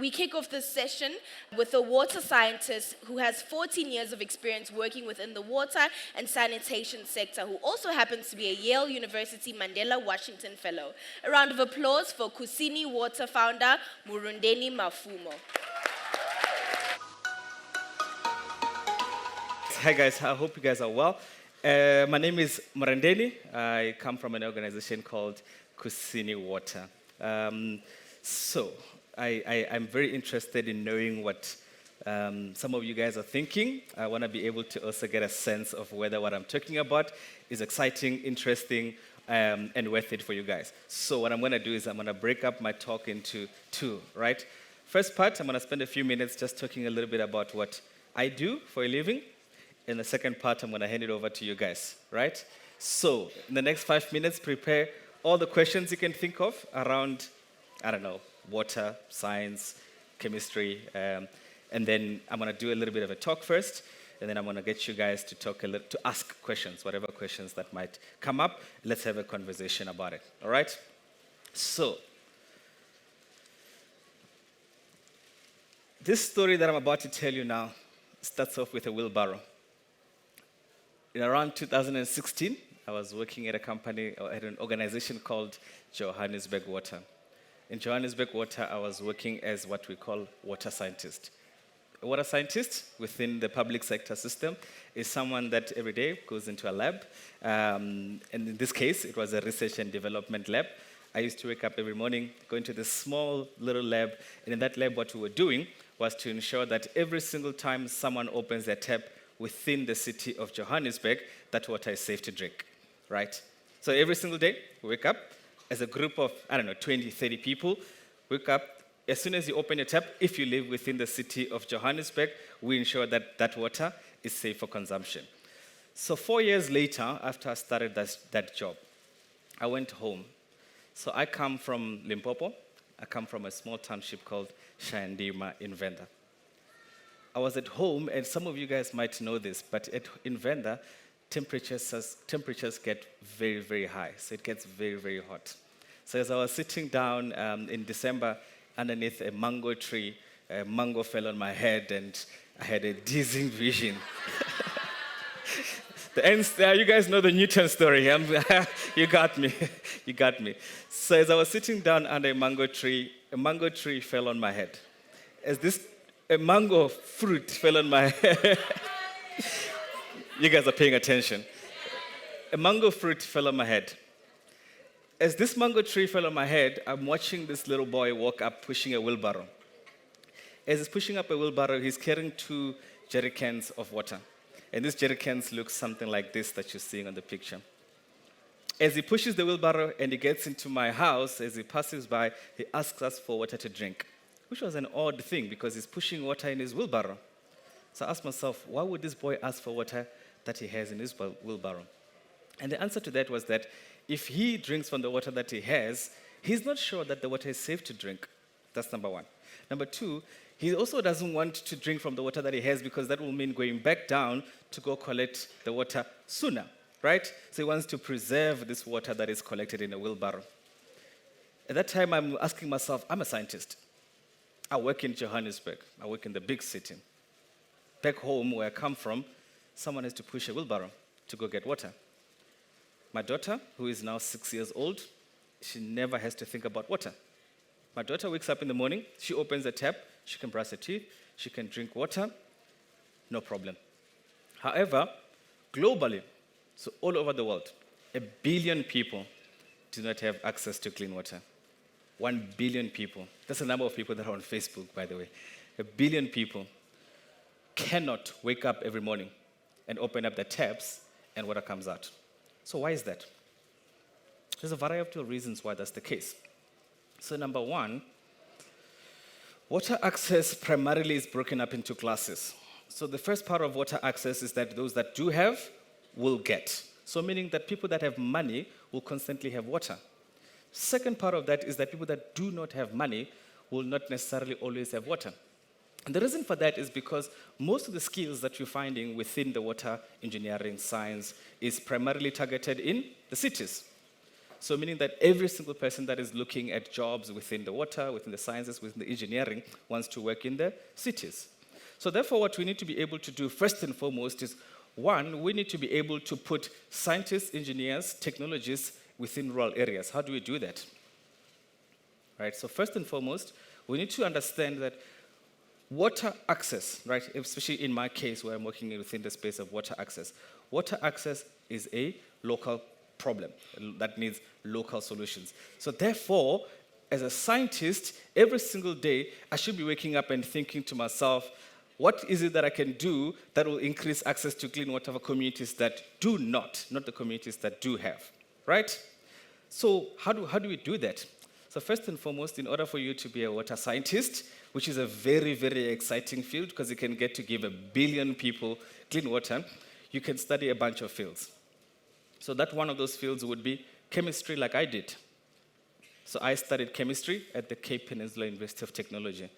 we kick off this session with a water scientist who has 14 years of experience working within the water and sanitation sector, who also happens to be a Yale University Mandela Washington Fellow. A round of applause for Kusini Water founder Murendeni Mafumo. Hi guys, I hope you guys are well. My name is Murendeni. I come from an organization called Kusini Water. I'm very interested in knowing what some of you guys are thinking. I want to be able to also get a sense of whether what I'm talking about is exciting, interesting, and worth it for you guys. So what I'm going to do is I'm going to break up my talk into two, right? First part, I'm going to spend a few minutes just talking a little bit about what I do for a living. In the second part, I'm going to hand it over to you guys, right? So, in the next 5 minutes, prepare all the questions you can think of around, water, science, chemistry, and then I'm going to do a little bit of a talk first, and then I'm going to get you guys to to ask questions, whatever questions that might come up. Let's have a conversation about it, all right? So, this story that I'm about to tell you now starts off with a wheelbarrow. In around 2016, I was working at a company, or at an organization called Johannesburg Water. In Johannesburg Water, I was working as what we call water scientist. A water scientist within the public sector system is someone that every day goes into a lab. And in this case, it was a research and development lab. I used to wake up every morning, go into this small little lab, and in that lab, what we were doing was to ensure that every single time someone opens their tap within the city of Johannesburg, that water is safe to drink, right? So every single day, we wake up as a group of, 20, 30 people, wake up. As soon as you open your tap, if you live within the city of Johannesburg, we ensure that that water is safe for consumption. So 4 years later, after I started that job, I went home. So I come from Limpopo. I come from a small township called Shandima in Venda. I was at home, and some of you guys might know this, but in Venda, temperatures get very, very high. So it gets very, very hot. So as I was sitting down in December underneath a mango tree, a mango fell on my head, and I had a dizzying vision. You guys know the Newton story. You got me. You got me. So as I was sitting down under a mango tree fell on my head. A mango fruit fell on my head. You guys are paying attention. A mango fruit fell on my head. As this mango tree fell on my head, I'm watching this little boy walk up pushing a wheelbarrow. As he's pushing up a wheelbarrow, he's carrying 2 jerrycans of water. And these jerrycans look something like this that you're seeing on the picture. As he pushes the wheelbarrow and he gets into my house, as he passes by, he asks us for water to drink, which was an odd thing because he's pushing water in his wheelbarrow. So I asked myself, why would this boy ask for water that he has in his wheelbarrow? And the answer to that was that if he drinks from the water that he has, he's not sure that the water is safe to drink. That's number one. Number two, he also doesn't want to drink from the water that he has because that will mean going back down to go collect the water sooner, right? So he wants to preserve this water that is collected in a wheelbarrow. At that time, I'm asking myself, I'm a scientist. I work in Johannesburg. I work in the big city. Back home, where I come from, someone has to push a wheelbarrow to go get water. My daughter, who is now 6 years old, she never has to think about water. My daughter wakes up in the morning, she opens the tap, she can brush her teeth, she can drink water, no problem. However, globally, so all over the world, 1 billion people do not have access to clean water. 1 billion people. That's the number of people that are on Facebook, by the way. 1 billion people cannot wake up every morning and open up the taps and water comes out. So why is that? There's a variety of reasons why that's the case. So number one, water access primarily is broken up into classes. So the first part of water access is that those that do have will get. So meaning that people that have money will constantly have water. Second part of that is that people that do not have money will not necessarily always have water. And the reason for that is because most of the skills that you're finding within the water engineering science is primarily targeted in the cities. So meaning that every single person that is looking at jobs within the water, within the sciences, within the engineering, wants to work in the cities. So therefore, what we need to be able to do first and foremost is, one, we need to be able to put scientists, engineers, technologists within rural areas. How do we do that? Right, so first and foremost, we need to understand that water access, right, especially in my case where I'm working within the space of water access is a local problem that needs local solutions. So therefore, as a scientist, every single day, I should be waking up and thinking to myself, what is it that I can do that will increase access to clean water for communities that do not the communities that do have, right? So how do we do that? So first and foremost, in order for you to be a water scientist, which is a very, very exciting field because you can get to give 1 billion people clean water, you can study a bunch of fields. So that one of those fields would be chemistry, like I did. So I studied chemistry at the Cape Peninsula University of Technology.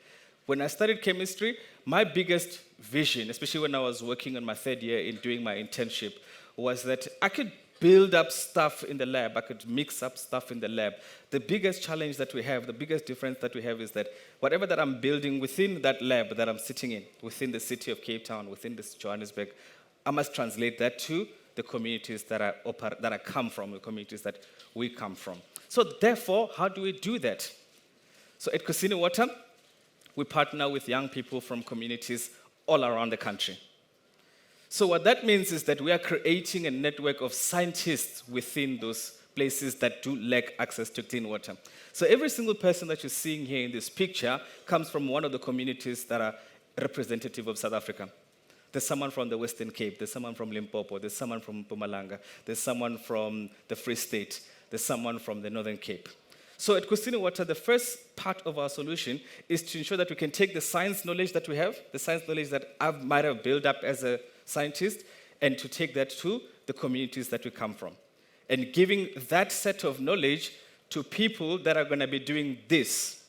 When I studied chemistry, my biggest vision, especially when I was working on my 3rd year in doing my internship, was that I could build up stuff in the lab. I could mix up stuff in the lab. The biggest challenge that we have, the biggest difference that we have is that whatever that I'm building within that lab that I'm sitting in, within the city of Cape Town, within this Johannesburg, I must translate that to the communities that I come from, the communities that we come from. So therefore, how do we do that? So at Kusini Water, we partner with young people from communities all around the country. So what that means is that we are creating a network of scientists within those places that do lack access to clean water. So every single person that you're seeing here in this picture comes from one of the communities that are representative of South Africa. There's someone from the Western Cape, there's someone from Limpopo, there's someone from Mpumalanga, there's someone from the Free State, there's someone from the Northern Cape. So at Kusini Water, the first part of our solution is to ensure that we can take the science knowledge that we have, the science knowledge that I might have built up as a scientist, and to take that to the communities that we come from. And giving that set of knowledge to people that are going to be doing this.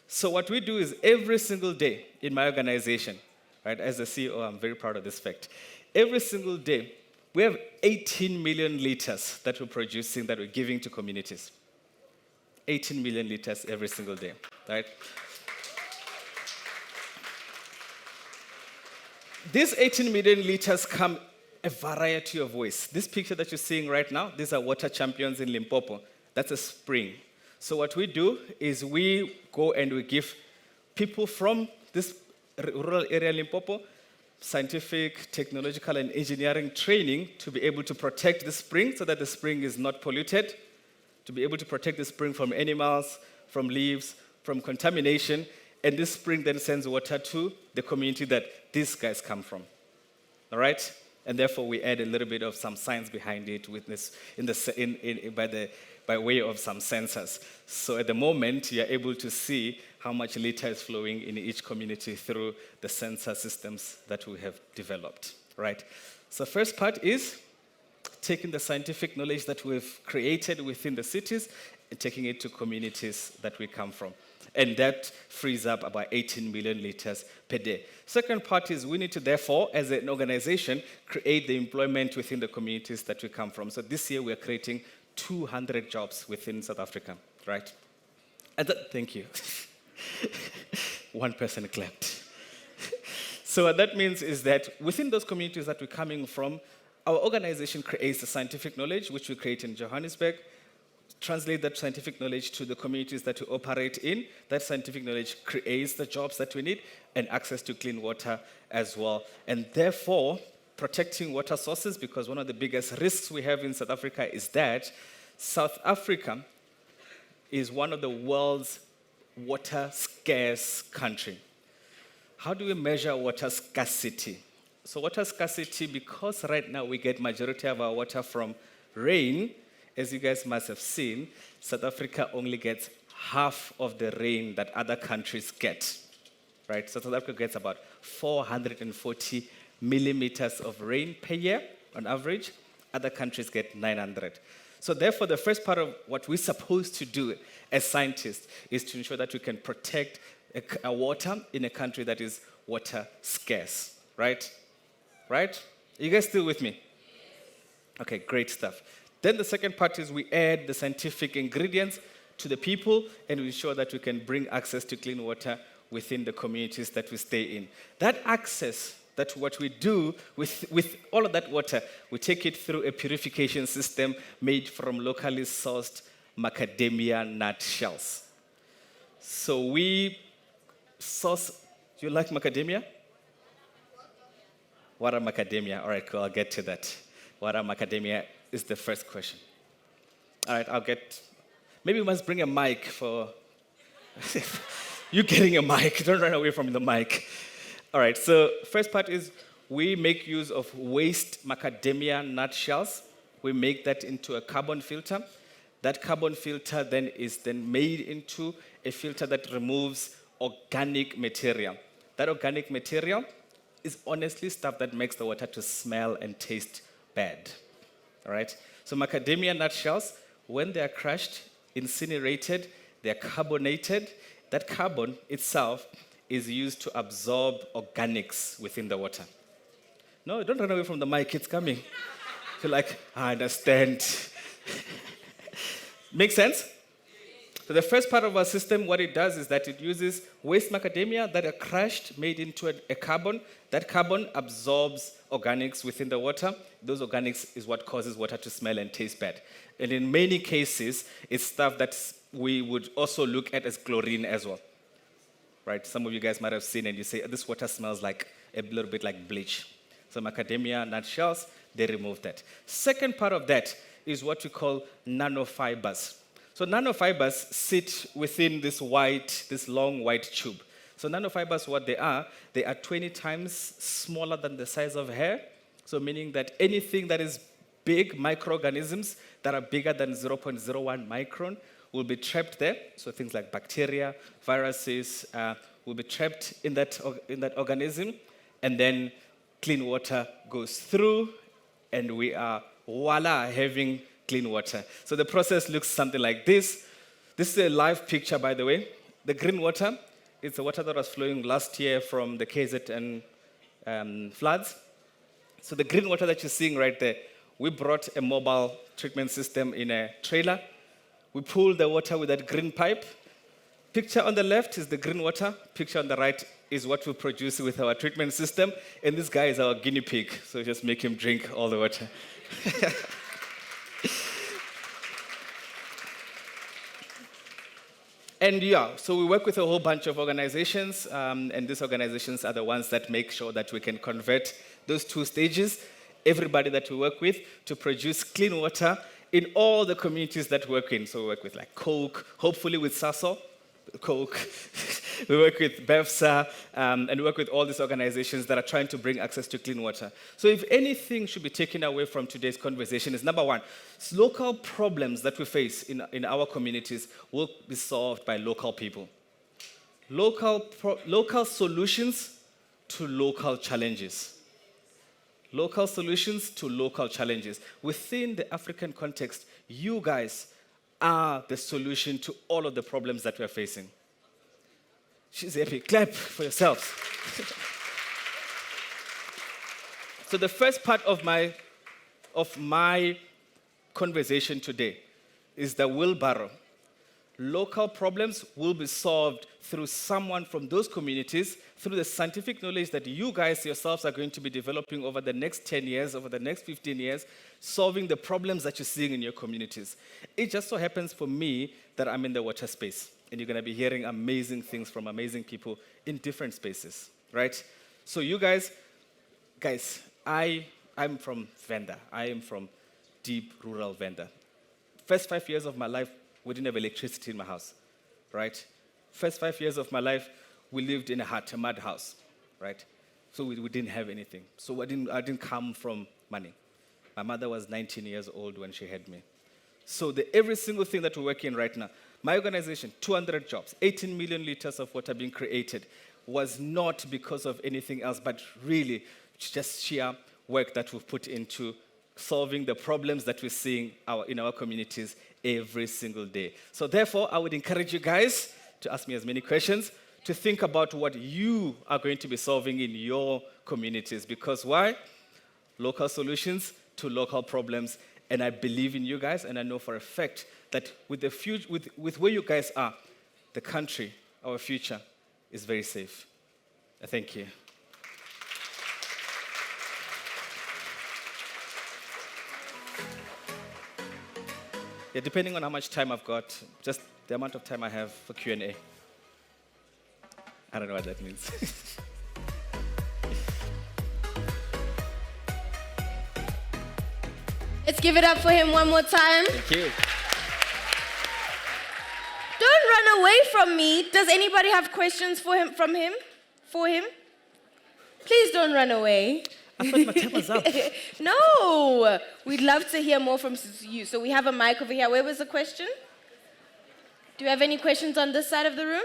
So what we do is every single day in my organization, right, as a CEO, I'm very proud of this fact. Every single day, we have 18 million liters that we're producing, that we're giving to communities. 18 million liters every single day, right? These 18 million liters come a variety of ways. This picture that you're seeing right now, these are water champions in Limpopo. That's a spring. So what we do is we go and we give people from this rural area Limpopo scientific, technological, and engineering training to be able to protect the spring so that the spring is not polluted, to be able to protect the spring from animals, from leaves, from contamination, and this spring then sends water to the community that these guys come from. All right? And therefore, we add a little bit of some science behind it with this by way of some sensors. So at the moment, you're able to see how much liter is flowing in each community through the sensor systems that we have developed. Right? So first part is taking the scientific knowledge that we've created within the cities and taking it to communities that we come from. And that frees up about 18 million liters per day. Second part is we need to, therefore, as an organization, create the employment within the communities that we come from. So this year we are creating 200 jobs within South Africa, right? And thank you. One person clapped. So what that means is that within those communities that we're coming from, our organization creates the scientific knowledge, which we create in Johannesburg, translate that scientific knowledge to the communities that we operate in. That scientific knowledge creates the jobs that we need and access to clean water as well. And therefore, protecting water sources, because one of the biggest risks we have in South Africa is that South Africa is one of the world's water scarce country. How do we measure water scarcity? So water scarcity, because right now we get majority of our water from rain, as you guys must have seen, South Africa only gets half of the rain that other countries get, right? So South Africa gets about 440 millimeters of rain per year on average. Other countries get 900. So therefore, the first part of what we're supposed to do as scientists is to ensure that we can protect a water in a country that is water scarce, right? Right? Are you guys still with me? Okay, great stuff. Then the second part is we add the scientific ingredients to the people and we ensure that we can bring access to clean water within the communities that we stay in. That access, that's what we do with all of that water, we take it through a purification system made from locally sourced macadamia nut shells. So we source, do you like macadamia? What are macadamia? All right, cool, I'll get to that. What are macadamia is the first question. All right, maybe we must bring a mic for, you getting a mic, don't run away from the mic. All right, so first part is we make use of waste macadamia nut shells. We make that into a carbon filter. That carbon filter then is then made into a filter that removes organic material. That organic material is honestly stuff that makes the water to smell and taste bad. All right? So macadamia nut shells, when they are crushed, incinerated, they are carbonated. That carbon itself is used to absorb organics within the water. No, don't run away from the mic, it's coming. You're like, I understand. Make sense? So the first part of our system, what it does is that it uses waste macadamia that are crushed, made into a carbon. That carbon absorbs organics within the water. Those organics is what causes water to smell and taste bad. And in many cases, it's stuff that we would also look at as chlorine as well. Right? Some of you guys might have seen and you say, this water smells like a little bit like bleach. So macadamia nut shells, they remove that. Second part of that is what we call nanofibers. So nanofibers sit within this long white tube. So nanofibers, what they are 20 times smaller than the size of hair. So meaning that anything that is big, microorganisms that are bigger than 0.01 micron will be trapped there. So things like bacteria, viruses will be trapped in that organism. And then clean water goes through and we are, voila, having clean water. So the process looks something like this. This is a live picture, by the way. The green water, it's the water that was flowing last year from the KZN floods. So the green water that you're seeing right there, we brought a mobile treatment system in a trailer. We pulled the water with that green pipe. Picture on the left is the green water. Picture on the right is what we produce with our treatment system. And this guy is our guinea pig. So just make him drink all the water. And yeah, so we work with a whole bunch of organizations, and these organizations are the ones that make sure that we can convert those two stages, everybody that we work with, to produce clean water in all the communities that we work in. So we work with like Coke, hopefully with SASO, Coke. We work with BEFSA, and we work with all these organizations that are trying to bring access to clean water. So if anything should be taken away from today's conversation is, number one, local problems that we face in our communities will be solved by local people. Local solutions to local challenges. Local solutions to local challenges. Within the African context, you guys are the solution to all of the problems that we're facing. She's happy. Clap for yourselves. So the first part of my conversation today is the wheelbarrow. Local problems will be solved through someone from those communities, through the scientific knowledge that you guys yourselves are going to be developing over the next 10 years, over the next 15 years, solving the problems that you're seeing in your communities. It just so happens for me that I'm in the water space, and you're going to be hearing amazing things from amazing people in different spaces, right? So you guys, I'm from Venda. I am from deep rural Venda. First 5 years of my life, we didn't have electricity in my house, right? First 5 years of my life, we lived in a hut, a mud house, right? So we didn't have anything. So I didn't come from money. My mother was 19 years old when she had me. So every single thing that we're working right now, my organization, 200 jobs, 18 million liters of water being created, was not because of anything else, but really just sheer work that we've put into solving the problems that we're seeing in our communities every single day. So therefore, I would encourage you guys to ask me as many questions, to think about what you are going to be solving in your communities. Because why? Local solutions to local problems. And I believe in you guys, and I know for a fact that with the future, with where you guys are, the country, our future, is very safe. Thank you. Yeah, depending on how much time I've got, just the amount of time I have for Q&A. I don't know what that means. Let's give it up for him one more time. Thank you. Don't run away from me. Does anybody have questions for him? Please don't run away. I thought my time was up. No, we'd love to hear more from you. So we have a mic over here. Where was the question? Do you have any questions on this side of the room?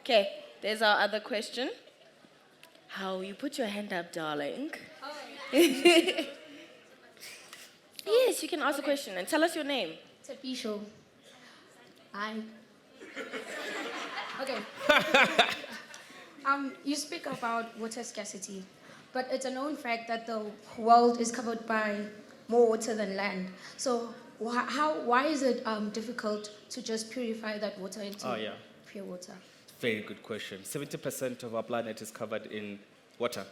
Okay, there's our other question. How, you put your hand up, darling. Oh. Yes, you can ask a question and tell us your name. Tapisho. Hi. Okay. You speak about water scarcity, but it's a known fact that the world is covered by more water than land. So why is it difficult to just purify that water into pure water? Very good question. 70% of our planet is covered in water.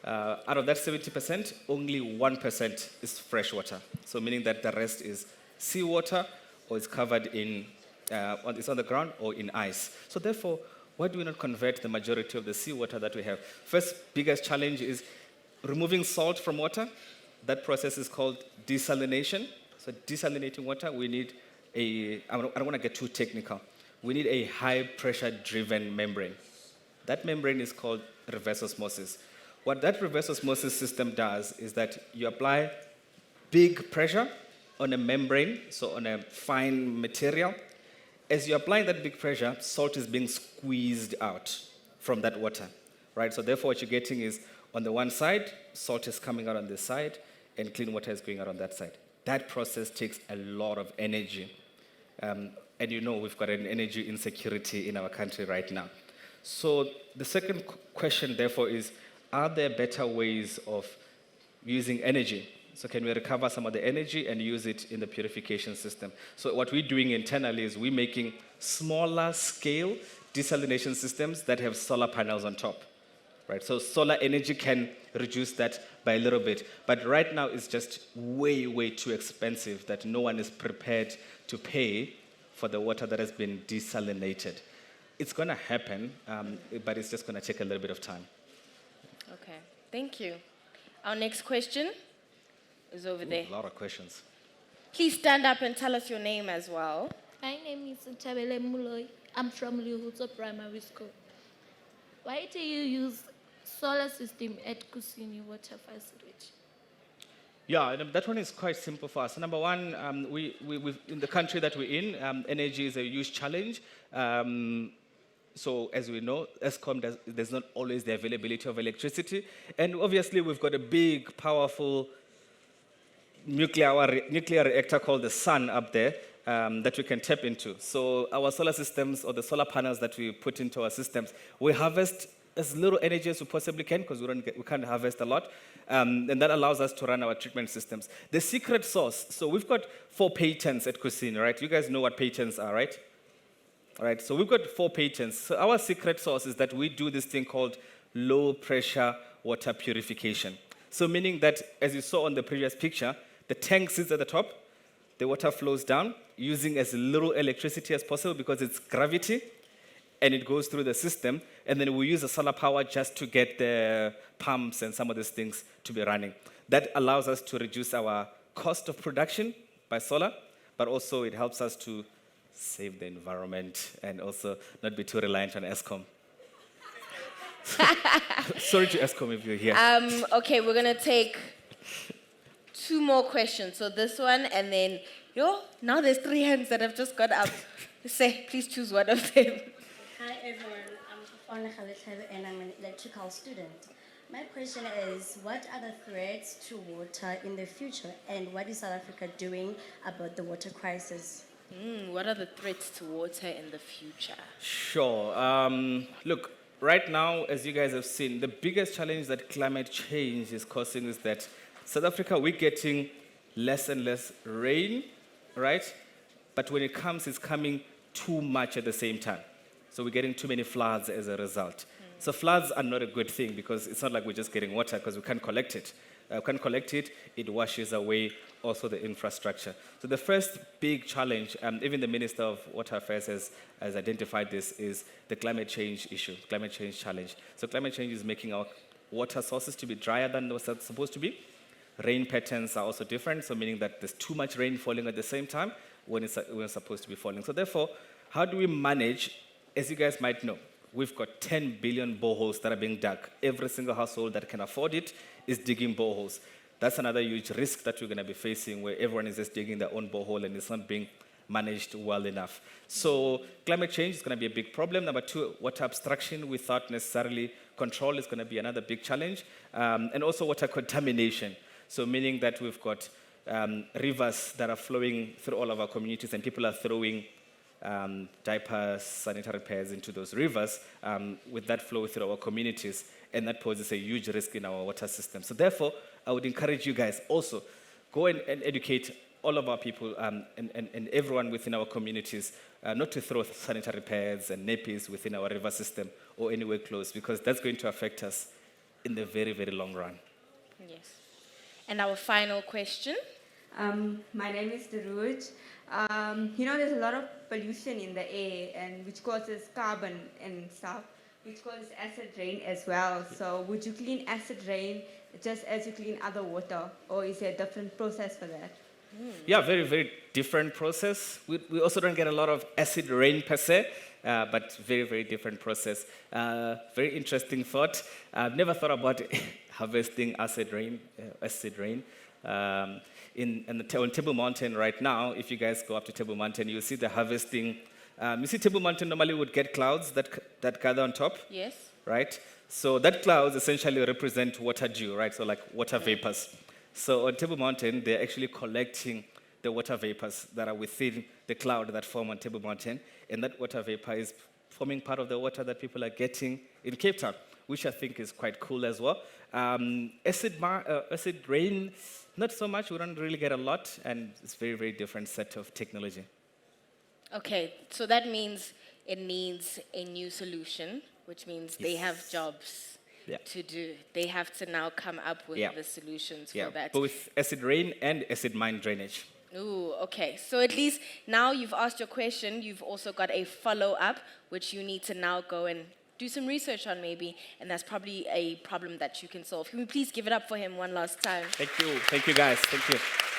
Out of that 70%, only 1% is fresh water. So meaning that the rest is seawater, or it's covered in, it's on the ground or in ice. So therefore, why do we not convert the majority of the seawater that we have? First biggest challenge is removing salt from water. That process is called desalination. So desalinating water, we need I don't want to get too technical. We need a high pressure driven membrane. That membrane is called reverse osmosis. What that reverse osmosis system does is that you apply big pressure on a membrane, so on a fine material. As you're applying that big pressure, salt is being squeezed out from that water, right? So therefore what you're getting is, on the one side, salt is coming out on this side, and clean water is going out on that side. That process takes a lot of energy. And you know we've got an energy insecurity in our country right now. So the second question, therefore, is, are there better ways of using energy? So can we recover some of the energy and use it in the purification system? So what we're doing internally is we're making smaller scale desalination systems that have solar panels on top, right? So solar energy can reduce that by a little bit. But right now it's just way, way too expensive that no one is prepared to pay for the water that has been desalinated. It's going to happen, but it's just going to take a little bit of time. Okay, thank you. Our next question is over there. A lot of questions. Please stand up and tell us your name as well. My name is Tabele Muloy. I'm from Lihuto Primary School. Why do you use solar system at Kusini Water Facility? Yeah, that one is quite simple for us. Number one, in the country that we're in, energy is a huge challenge. So as we know, ESCOM there's not always the availability of electricity. And obviously, we've got a big, powerful nuclear reactor called the sun up there that we can tap into. So our solar systems, or the solar panels that we put into our systems, we harvest as little energy as we possibly can, because we can't harvest a lot. And that allows us to run our treatment systems. The secret sauce, so we've got 4 patents at Kusini, right? You guys know what patents are, right? All right, so we've got 4 patents. So our secret sauce is that we do this thing called low pressure water purification. So meaning that, as you saw on the previous picture, the tank sits at the top, the water flows down using as little electricity as possible because it's gravity, and it goes through the system, and then we use the solar power just to get the pumps and some of these things to be running. That allows us to reduce our cost of production by solar, but also it helps us to save the environment and also not be too reliant on ESCOM. Sorry to ESCOM if you're here. Okay, we're going to take 2 more questions. So this one, and then, now there's 3 hands that have just got up. Say, please choose one of them. Hi everyone, I'm Fafana Khaled and I'm an electrical student. My question is, what are the threats to water in the future, and what is South Africa doing about the water crisis? What are the threats to water in the future? Sure. Look, right now, as you guys have seen, the biggest challenge that climate change is causing is that South Africa, we're getting less and less rain, right? But when it comes, it's coming too much at the same time. So we're getting too many floods as a result. So floods are not a good thing because it's not like we're just getting water because we can't collect it. We can't collect it, it washes away also the infrastructure. So the first big challenge, even the Minister of Water Affairs has identified this, is the climate change issue, climate change challenge. So climate change is making our water sources to be drier than they're supposed to be. Rain patterns are also different, so meaning that there's too much rain falling at the same time when it's supposed to be falling. So therefore, how do we manage, as you guys might know, we've got 10 billion boreholes that are being dug. Every single household that can afford it is digging boreholes. That's another huge risk that we're going to be facing where everyone is just digging their own borehole and it's not being managed well enough. So climate change is going to be a big problem. Number two, water abstraction without necessarily control is going to be another big challenge. And also water contamination. So meaning that we've got rivers that are flowing through all of our communities and people are throwing diapers, sanitary pads into those rivers with that flow through our communities, and that poses a huge risk in our water system. So therefore, I would encourage you guys also, go and educate all of our people and everyone within our communities not to throw sanitary pads and nappies within our river system or anywhere close, because that's going to affect us in the very, very long run. Yes. And our final question. My name is Daruj. There's a lot of pollution in the air, and which causes carbon and stuff, which causes acid rain as well. So would you clean acid rain just as you clean other water, or is there a different process for that? Yeah, very, very different process. We also don't get a lot of acid rain per se, but very, very different process. Very interesting thought. I've never thought about harvesting acid rain. On Table Mountain right now, if you guys go up to Table Mountain, you'll see the harvesting. You see Table Mountain normally would get clouds that gather on top. Yes. Right? So that clouds essentially represent water dew, right? So like water vapors. So on Table Mountain, they're actually collecting the water vapors that are within the cloud that form on Table Mountain. And that water vapor is forming part of the water that people are getting in Cape Town, which I think is quite cool as well. Acid rain, not so much. We don't really get a lot. And it's a very, very different set of technology. Okay, so that means it needs a new solution, which means they have jobs to do. They have to now come up with the solutions for that. Both acid rain and acid mine drainage. Ooh, okay. So at least now you've asked your question, you've also got a follow-up, which you need to now go and do some research on maybe, and that's probably a problem that you can solve. Can we please give it up for him one last time? Thank you. Thank you, guys. Thank you.